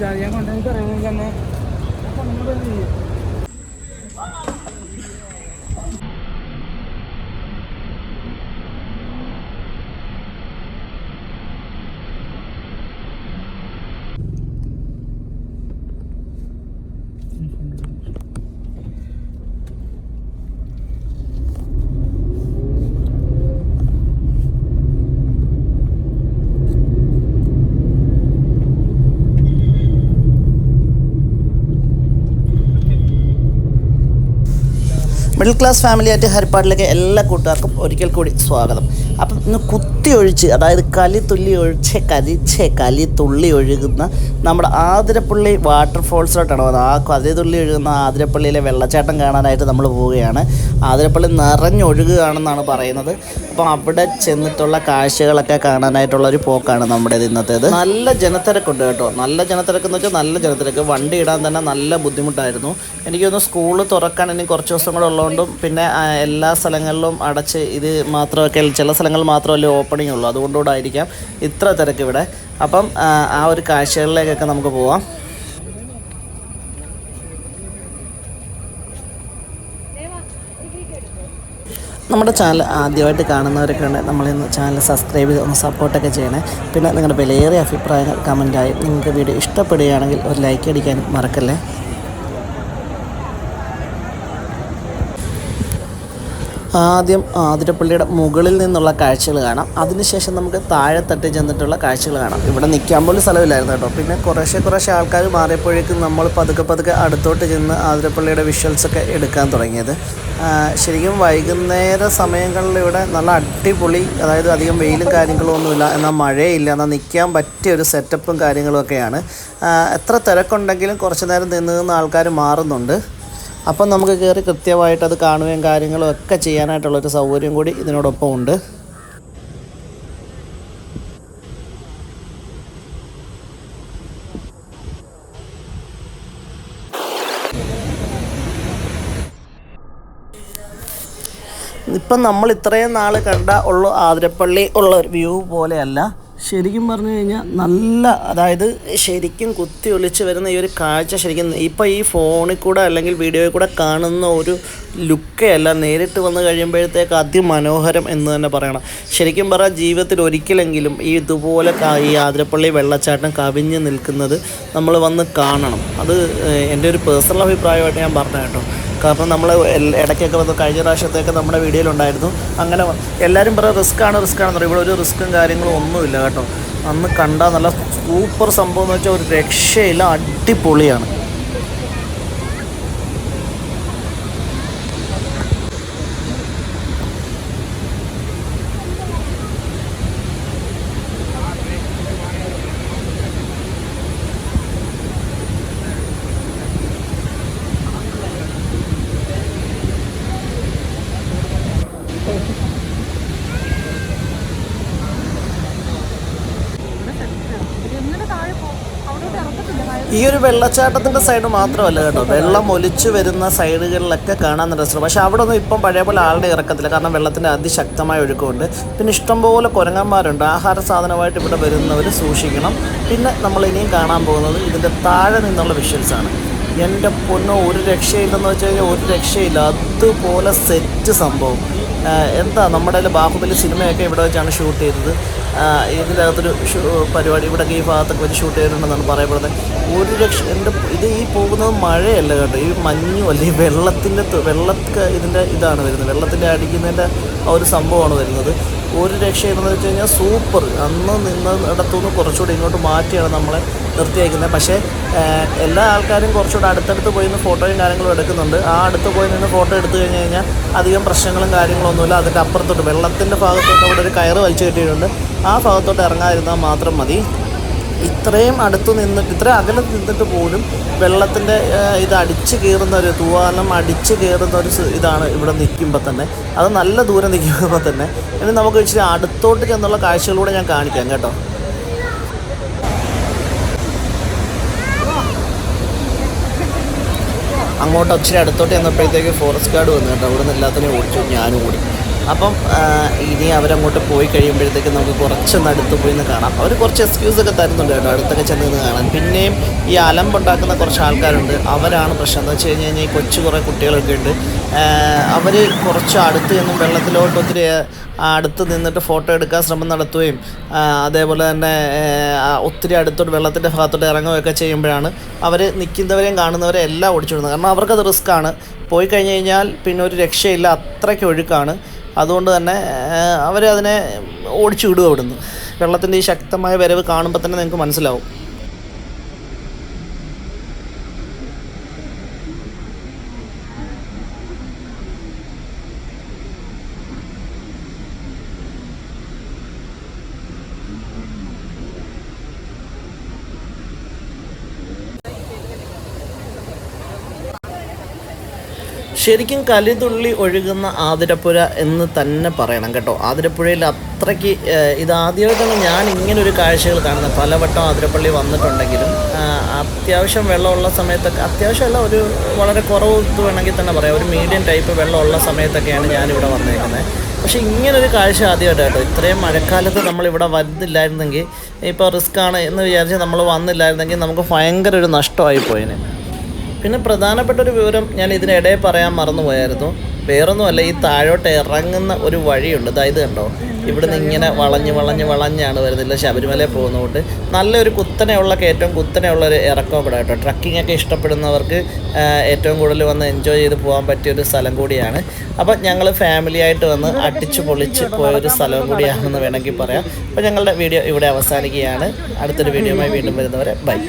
ഞാൻ കൊണ്ടുവന്ന് പറയുന്നത് തന്നെ മിഡിൽ ക്ലാസ് ഫാമിലിയായിട്ട് ഹരിപ്പാടിലേക്ക് എല്ലാ കൂട്ടുകാർക്കും ഒരിക്കൽ കൂടി സ്വാഗതം. അപ്പം ഇന്ന് കുത്തി ഒഴിച്ച്, അതായത് കലി തുള്ളി ഒഴിച്ച് കലി തുള്ളി ഒഴുകുന്ന നമ്മുടെ ആതിരപ്പള്ളി വാട്ടർഫോൾസിലോട്ടാണ് വന്നത്. ആ കലി തുള്ളി ഒഴുകുന്ന ആതിരപ്പള്ളിയിലെ വെള്ളച്ചാട്ടം കാണാനായിട്ട് നമ്മൾ പോവുകയാണ്. ആതിരപ്പള്ളി നിറഞ്ഞൊഴുകുകയാണെന്നാണ് പറയുന്നത്. അപ്പം അവിടെ ചെന്നിട്ടുള്ള കാഴ്ചകളൊക്കെ കാണാനായിട്ടുള്ളൊരു പോക്കാണ് നമ്മുടേത് ഇന്നത്തേത്. നല്ല ജനത്തിരക്കുണ്ട് കേട്ടോ. നല്ല ജനത്തിരക്കെന്ന് വെച്ചാൽ നല്ല ജനത്തിരക്ക്. വണ്ടി ഇടാൻ തന്നെ നല്ല ബുദ്ധിമുട്ടായിരുന്നു. എനിക്കൊന്ന് സ്കൂൾ തുറക്കാൻ ഇനി കുറച്ച് ദിവസം കൂടെ ഉള്ളതുകൊണ്ടും പിന്നെ എല്ലാ സ്ഥലങ്ങളിലും അടച്ച് ഇത് മാത്രമൊക്കെ ചില സ്ഥലങ്ങളിൽ മാത്രമല്ലേ ഓപ്പണിംഗ് ഉള്ളൂ, അതുകൊണ്ടുകൂടെ ആയിരിക്കാം ഇത്ര തിരക്ക് ഇവിടെ. അപ്പം ആ ഒരു കാഴ്ചകളിലേക്കൊക്കെ നമുക്ക് പോവാം. നമ്മുടെ ചാനൽ ആദ്യമായിട്ട് കാണുന്നവരൊക്കെ ഉണ്ട്, നമ്മളിന്ന് ചാനൽ സബ്സ്ക്രൈബ് ചെയ്ത് ഒന്ന് സപ്പോർട്ടൊക്കെ ചെയ്യണേ. പിന്നെ നിങ്ങളുടെ വിലയേറിയ അഭിപ്രായങ്ങൾ കമൻറ്റായി നിങ്ങൾക്ക് വീഡിയോ ഇഷ്ടപ്പെടുകയാണെങ്കിൽ ഒരു ലൈക്ക് അടിക്കാനും മറക്കല്ലേ. ആദ്യം ആതിരപ്പള്ളിയുടെ മുകളിൽ നിന്നുള്ള കാഴ്ചകൾ കാണാം. അതിനുശേഷം നമുക്ക് താഴെത്തട്ടി ചെന്നിട്ടുള്ള കാഴ്ചകൾ കാണാം. ഇവിടെ നിൽക്കാൻ പോലും സ്ഥലമില്ലായിരുന്നു കേട്ടോ. പിന്നെ കുറേശ്ശെ ആൾക്കാർ മാറിയപ്പോഴേക്കും നമ്മൾ പതുക്കെ അടുത്തോട്ട് ചെന്ന് ആതിരപ്പള്ളിയുടെ വിഷ്വൽസൊക്കെ എടുക്കാൻ തുടങ്ങിയത്. ശരിക്കും വൈകുന്നേര സമയങ്ങളിൽ ഇവിടെ നല്ല അടിപൊളി, അതായത് അധികം വെയിലും കാര്യങ്ങളും ഒന്നുമില്ല, എന്നാൽ മഴയില്ല, എന്നാൽ നിൽക്കാൻ പറ്റിയ ഒരു സെറ്റപ്പും കാര്യങ്ങളും ഒക്കെയാണ്. എത്ര തിരക്കുണ്ടെങ്കിലും കുറച്ച് നേരം നിന്ന് ആൾക്കാർ മാറുന്നുണ്ട്. അപ്പം നമുക്ക് കയറി കൃത്യമായിട്ട് അത് കാണുകയും കാര്യങ്ങളും ഒക്കെ ചെയ്യാനായിട്ടുള്ളൊരു സൗകര്യം കൂടി ഇതിനോടൊപ്പം ഉണ്ട്. ഇപ്പം നമ്മൾ ഇത്രയും നാൾ കണ്ട ഉള്ള ആതിരപ്പള്ളി ഉള്ള ഒരു വ്യൂ പോലെയല്ല. ശരിക്കും പറഞ്ഞു കഴിഞ്ഞാൽ നല്ല, അതായത് ശരിക്കും കുത്തി ഒലിച്ച് വരുന്ന ഈ ഒരു കാഴ്ച ശരിക്കും ഇപ്പോൾ ഈ ഫോണിൽ കൂടെ അല്ലെങ്കിൽ വീഡിയോയിൽ കൂടെ കാണുന്ന ഒരു ലുക്കേ അല്ല, നേരിട്ട് വന്ന് കഴിയുമ്പോഴത്തേക്ക് അതിമനോഹരം എന്ന് തന്നെ പറയണം. ശരിക്കും പറഞ്ഞാൽ ജീവിതത്തിൽ ഒരിക്കലെങ്കിലും ഈ ഇതുപോലെ ഈ ആതിരപ്പള്ളി വെള്ളച്ചാട്ടം കവിഞ്ഞ് നിൽക്കുന്നത് നമ്മൾ വന്ന് കാണണം. അത് എൻ്റെ ഒരു പേഴ്സണൽ അഭിപ്രായമായിട്ട് ഞാൻ പറഞ്ഞ കേട്ടോ. കാരണം നമ്മൾ ഇടയ്ക്കൊക്കെ വന്ന് കഴിഞ്ഞ പ്രാവശ്യത്തേക്ക് നമ്മുടെ വീഡിയോയിലുണ്ടായിരുന്നു. അങ്ങനെ എല്ലാവരും പറയാം റിസ്ക്കാണെന്ന് പറയും. ഇവിടെ ഒരു റിസ്ക്കും കാര്യങ്ങളും ഒന്നുമില്ല കേട്ടോ. അന്ന് കണ്ടാൽ നല്ല സൂപ്പർ സംഭവം എന്ന് വെച്ചാൽ ഒരു രക്ഷയില്ല, അടിപൊളിയാണ്. ഈ ഒരു വെള്ളച്ചാട്ടത്തിൻ്റെ സൈഡ് മാത്രമല്ല കേട്ടോ, വെള്ളം ഒലിച്ചു വരുന്ന സൈഡുകളിലൊക്കെ കാണാൻ രസമാണ്. പക്ഷേ അവിടെ ഒന്നും ഇപ്പം പഴയ പോലെ ആളുടെ ഇറക്കത്തില്ല, കാരണം വെള്ളത്തിൻ്റെ അതിശക്തമായ ഒഴുക്കുണ്ട്. പിന്നെ ഇഷ്ടംപോലെ കുരങ്ങന്മാരുണ്ട്. ആഹാര സാധനമായിട്ട് ഇവിടെ വരുന്നവർ സൂക്ഷിക്കണം. പിന്നെ നമ്മൾ ഇനിയും കാണാൻ പോകുന്നത് ഇതിൻ്റെ താഴെ നിന്നുള്ള വിഷ്വൽസാണ്. എൻ്റെ പൊന്നോ, ഒരു രക്ഷയില്ലെന്ന് വെച്ച് കഴിഞ്ഞാൽ ഒരു രക്ഷയില്ല. അതുപോലെ സെറ്റ് സംഭവം. എന്താ നമ്മുടെ ബാഹുബലി സിനിമയൊക്കെ ഇവിടെ വെച്ചാണ് ഷൂട്ട് ചെയ്തത്. ഇതിനകത്തൊരു പരിപാടി ഇവിടെ ഈ ഭാഗത്തൊക്കെ വെച്ച് ഷൂട്ട് ചെയ്തിട്ടുണ്ടെന്നാണ് പറയപ്പെടുന്നത്. ഒരു ഇത് ഈ പോകുന്നത് മഴയല്ല കേട്ടോ, ഈ മഞ്ഞും അല്ല, ഈ ഇതിൻ്റെ ഇതാണ് വരുന്നത്, വെള്ളത്തിൻ്റെ അടിക്കുന്നതിൻ്റെ ആ ഒരു സംഭവമാണ് വരുന്നത്. ഒരു രക്ഷയെന്ന് വെച്ച് കഴിഞ്ഞാൽ സൂപ്പർ. അന്ന് നിന്നിടത്തുനിന്ന് കുറച്ചുകൂടി ഇങ്ങോട്ട് മാറ്റിയാണ് നമ്മളെ നിർത്തിയേക്കുന്നത്. പക്ഷേ എല്ലാ ആൾക്കാരും കുറച്ചുകൂടെ അടുത്തടുത്ത് പോയി നിന്ന് ഫോട്ടോയും കാര്യങ്ങളും എടുക്കുന്നുണ്ട്. ആ അടുത്ത് പോയി നിന്ന് ഫോട്ടോ എടുത്തു കഴിഞ്ഞ് കഴിഞ്ഞാൽ അധികം പ്രശ്നങ്ങളും കാര്യങ്ങളൊന്നുമില്ല. അതിൻ്റെ അപ്പുറത്തോട്ട് വെള്ളത്തിൻ്റെ ഭാഗത്തോട്ട് അവിടെ ഒരു കയറ് വലിച്ചു കെട്ടിയിട്ടുണ്ട്. ആ ഭാഗത്തോട്ട് ഇറങ്ങാതിരുന്നാൽ മാത്രം മതി. ഇത്രയും അടുത്ത് നിന്നിട്ട്, ഇത്രയും അകലം നിന്നിട്ട് പോലും വെള്ളത്തിൻ്റെ ഇത് അടിച്ച് കയറുന്ന ഒരു തൂവാലം അടിച്ച് കയറുന്ന ഒരു ഇതാണ് ഇവിടെ നിൽക്കുമ്പോൾ തന്നെ. അത് നല്ല ദൂരം നിൽക്കുമ്പോൾ തന്നെ. ഇനി നമുക്ക് ഇച്ചിരി അടുത്തോട്ട് ചെന്നുള്ള കാഴ്ചകളൂടെ ഞാൻ കാണിക്കാം കേട്ടോ. അങ്ങോട്ട് ഇച്ചിരി അടുത്തോട്ട് ചെന്നപ്പോഴത്തേക്ക് ഫോറസ്റ്റ് ഗാർഡ് വന്നു കേട്ടോ. അവിടെ നിന്ന് എല്ലാത്തിനെയും ഓടിച്ചു, ഞാനും ഓടി. അപ്പം ഇനി അവരങ്ങോട്ട് പോയി കഴിയുമ്പോഴത്തേക്ക് നമുക്ക് കുറച്ചൊന്ന് അടുത്ത് പോയി നിന്ന് കാണാം. അവർ കുറച്ച് എക്സ്ക്യൂസൊക്കെ തരുന്നുണ്ട് കേട്ടോ, അടുത്തൊക്കെ ചെന്ന് നിന്ന് കാണാൻ. പിന്നെയും ഈ അലമ്പുണ്ടാക്കുന്ന കുറച്ച് ആൾക്കാരുണ്ട്, അവരാണ് പ്രശ്നം. എന്താ വെച്ച് കഴിഞ്ഞാൽ ഈ കൊച്ചു കുറേ കുട്ടികളൊക്കെ ഉണ്ട്. അവർ കുറച്ച് അടുത്ത് നിന്നും വെള്ളത്തിലോട്ട് ഒത്തിരി അടുത്ത് നിന്നിട്ട് ഫോട്ടോ എടുക്കാൻ ശ്രമം നടത്തുകയും അതേപോലെ തന്നെ ഒത്തിരി അടുത്തോട്ട് വെള്ളത്തിൻ്റെ ഭാഗത്തോട്ട് ഇറങ്ങുകയൊക്കെ ചെയ്യുമ്പോഴാണ് അവർ നിൽക്കുന്നവരെയും കാണുന്നവരെയും എല്ലാം ഓടിച്ചു വിടുന്നത്. കാരണം അവർക്കത് റിസ്ക്കാണ്. പോയി കഴിഞ്ഞ് കഴിഞ്ഞാൽ പിന്നെ ഒരു രക്ഷയില്ല, അത്രയ്ക്ക് ഒഴുക്കാണ്. അതുകൊണ്ട് തന്നെ അവരതിനെ ഓടിച്ചു വിടുക അവിടുന്ന്. വെള്ളത്തിൻ്റെ ഈ ശക്തമായ വരവ് കാണുമ്പോൾ തന്നെ നിങ്ങൾക്ക് മനസ്സിലാവും. ശരിക്കും കലിതുള്ളി ഒഴുകുന്ന ആതിരപ്പുഴ എന്ന് തന്നെ പറയണം കേട്ടോ. ആതിരപ്പുഴയിൽ അത്രയ്ക്ക് ഇതാദ്യമായിട്ടാണ് ഞാൻ ഇങ്ങനൊരു കാഴ്ചകൾ കാണുന്നത്. പലവട്ടം ആതിരപ്പള്ളി വന്നിട്ടുണ്ടെങ്കിലും അത്യാവശ്യം വെള്ളമുള്ള സമയത്തൊക്കെ, അത്യാവശ്യമല്ല, ഒരു വളരെ കുറവ് വേണമെങ്കിൽ തന്നെ പറയാം, ഒരു മീഡിയം ടൈപ്പ് വെള്ളമുള്ള സമയത്തൊക്കെയാണ് ഞാനിവിടെ വന്നേക്കുന്നത്. പക്ഷേ ഇങ്ങനൊരു കാഴ്ച ആദ്യമായിട്ട് കേട്ടോ. ഇത്രയും മഴക്കാലത്ത് നമ്മളിവിടെ വരുന്നില്ലായിരുന്നെങ്കിൽ, ഇപ്പോൾ റിസ്ക്കാണ് എന്ന് വിചാരിച്ച് നമ്മൾ വന്നില്ലായിരുന്നെങ്കിൽ നമുക്ക് ഭയങ്കര ഒരു നഷ്ടമായി പോയേനെ. പിന്നെ പ്രധാനപ്പെട്ട ഒരു വിവരം ഞാൻ ഇതിനിടയിൽ പറയാൻ മറന്നുപോയായിരുന്നു. വേറൊന്നുമല്ല, ഈ താഴോട്ട് ഇറങ്ങുന്ന ഒരു വഴിയുണ്ട്. അതായത് കണ്ടോ, ഇവിടുന്ന് ഇങ്ങനെ വളഞ്ഞാണ് വരുന്നില്ല. ശബരിമലയിൽ പോകുന്നതുകൊണ്ട് നല്ലൊരു ഏറ്റവും കുത്തനെയുള്ള ഒരു ഇറക്കം ഇവിടെ കേട്ടോ. ട്രക്കിംഗ് ഒക്കെ ഇഷ്ടപ്പെടുന്നവർക്ക് ഏറ്റവും കൂടുതൽ വന്ന് എൻജോയ് ചെയ്ത് പോകാൻ പറ്റിയൊരു സ്ഥലം കൂടിയാണ്. അപ്പം ഞങ്ങൾ ഫാമിലിയായിട്ട് വന്ന് അടിച്ചു പൊളിച്ച് പോയൊരു സ്ഥലവും കൂടിയാണെന്ന് വേണമെങ്കിൽ പറയാം. അപ്പോൾ ഞങ്ങളുടെ വീഡിയോ ഇവിടെ അവസാനിക്കുകയാണ്. അടുത്തൊരു വീഡിയോയുമായി വീണ്ടും വരുന്നവരെ ബൈ.